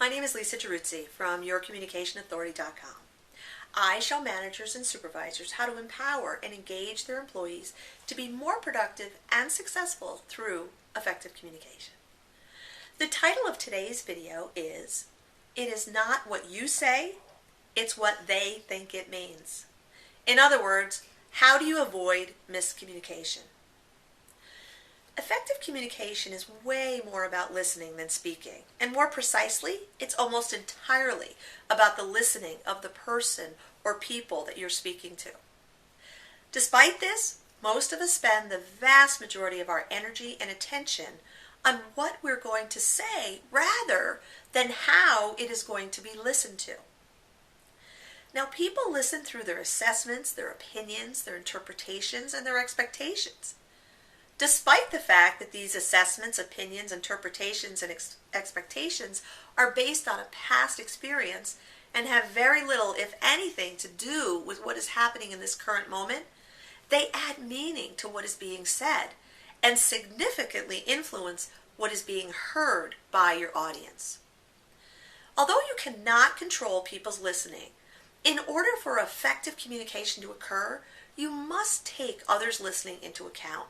My name is Lisa Geruzzi from yourcommunicationauthority.com. I show managers and supervisors how to empower and engage their employees to be more productive and successful through effective communication. The title of today's video is, "It is not what you say, it's what they think it means." In other words, how do you avoid miscommunication? Effective communication is way more about listening than speaking, and more precisely, it's almost entirely about the listening of the person or people that you're speaking to. Despite this, most of us spend the vast majority of our energy and attention on what we're going to say rather than how it is going to be listened to. Now, people listen through their assessments, their opinions, their interpretations, and their expectations. Despite the fact that these assessments, opinions, interpretations, and expectations are based on a past experience and have very little, if anything, to do with what is happening in this current moment, they add meaning to what is being said and significantly influence what is being heard by your audience. Although you cannot control people's listening, in order for effective communication to occur, you must take others' listening into account.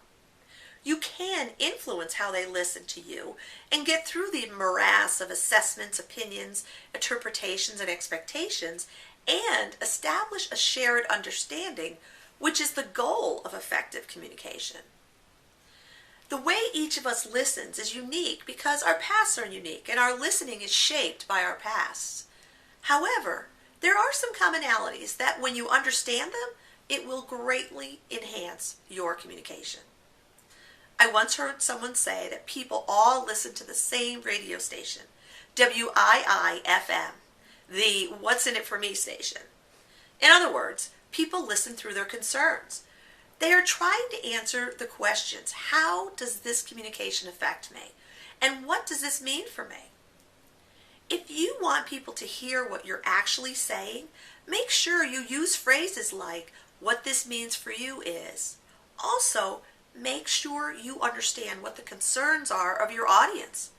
You can influence how they listen to you and get through the morass of assessments, opinions, interpretations, and expectations and establish a shared understanding, which is the goal of effective communication. The way each of us listens is unique because our pasts are unique and our listening is shaped by our pasts. However, there are some commonalities that when you understand them, it will greatly enhance your communication. I once heard someone say that people all listen to the same radio station, WII-FM, the What's in It for Me station. In other words, people listen through their concerns. They are trying to answer the questions, how does this communication affect me? And what does this mean for me? If you want people to hear what you're actually saying, make sure you use phrases like, "What this means for you is." Also, make sure you understand what the concerns are of your audience.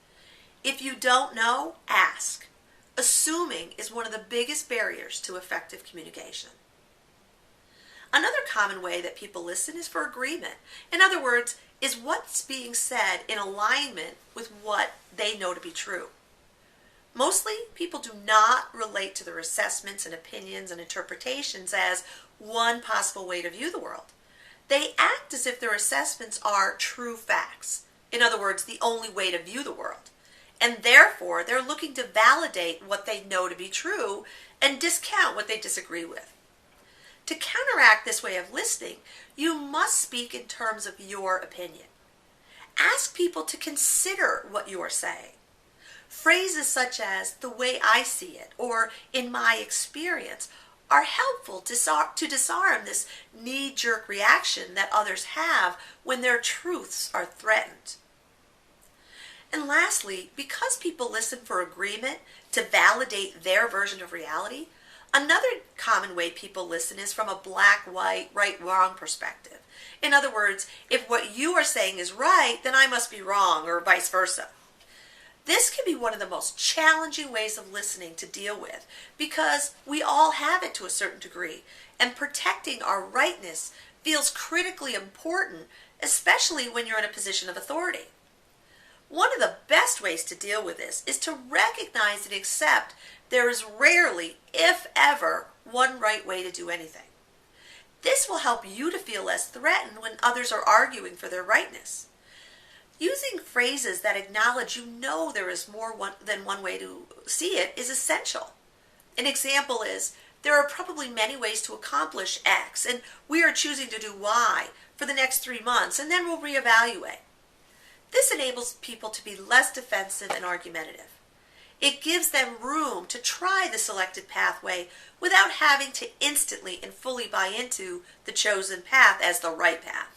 If you don't know, ask. Assuming is one of the biggest barriers to effective communication. Another common way that people listen is for agreement. In other words, is what's being said in alignment with what they know to be true. Mostly, people do not relate to their assessments and opinions and interpretations as one possible way to view the world. They act as if their assessments are true facts. In other words, the only way to view the world. And therefore, they're looking to validate what they know to be true and discount what they disagree with. To counteract this way of listening, you must speak in terms of your opinion. Ask people to consider what you are saying. Phrases such as "the way I see it" or "in my experience" are helpful to disarm this knee-jerk reaction that others have when their truths are threatened. And lastly, because people listen for agreement to validate their version of reality, another common way people listen is from a black-white, right-wrong perspective. In other words, if what you are saying is right, then I must be wrong, or vice versa. This can be one of the most challenging ways of listening to deal with because we all have it to a certain degree, and protecting our rightness feels critically important, especially when you're in a position of authority. One of the best ways to deal with this is to recognize and accept there is rarely, if ever, one right way to do anything. This will help you to feel less threatened when others are arguing for their rightness. Using phrases that acknowledge you know there is more than one way to see it is essential. An example is, "There are probably many ways to accomplish X, and we are choosing to do Y for the next 3 months, and then we'll reevaluate." This enables people to be less defensive and argumentative. It gives them room to try the selected pathway without having to instantly and fully buy into the chosen path as the right path.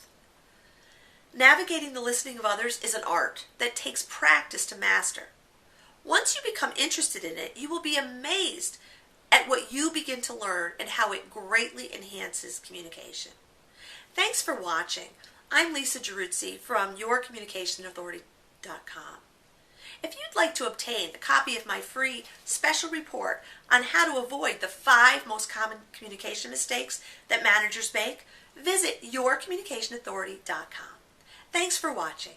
Navigating the listening of others is an art that takes practice to master. Once you become interested in it, you will be amazed at what you begin to learn and how it greatly enhances communication. Thanks for watching. I'm Lisa Geruzzi from yourcommunicationauthority.com. If you'd like to obtain a copy of my free special report on how to avoid the 5 most common communication mistakes that managers make, visit yourcommunicationauthority.com. Thanks for watching.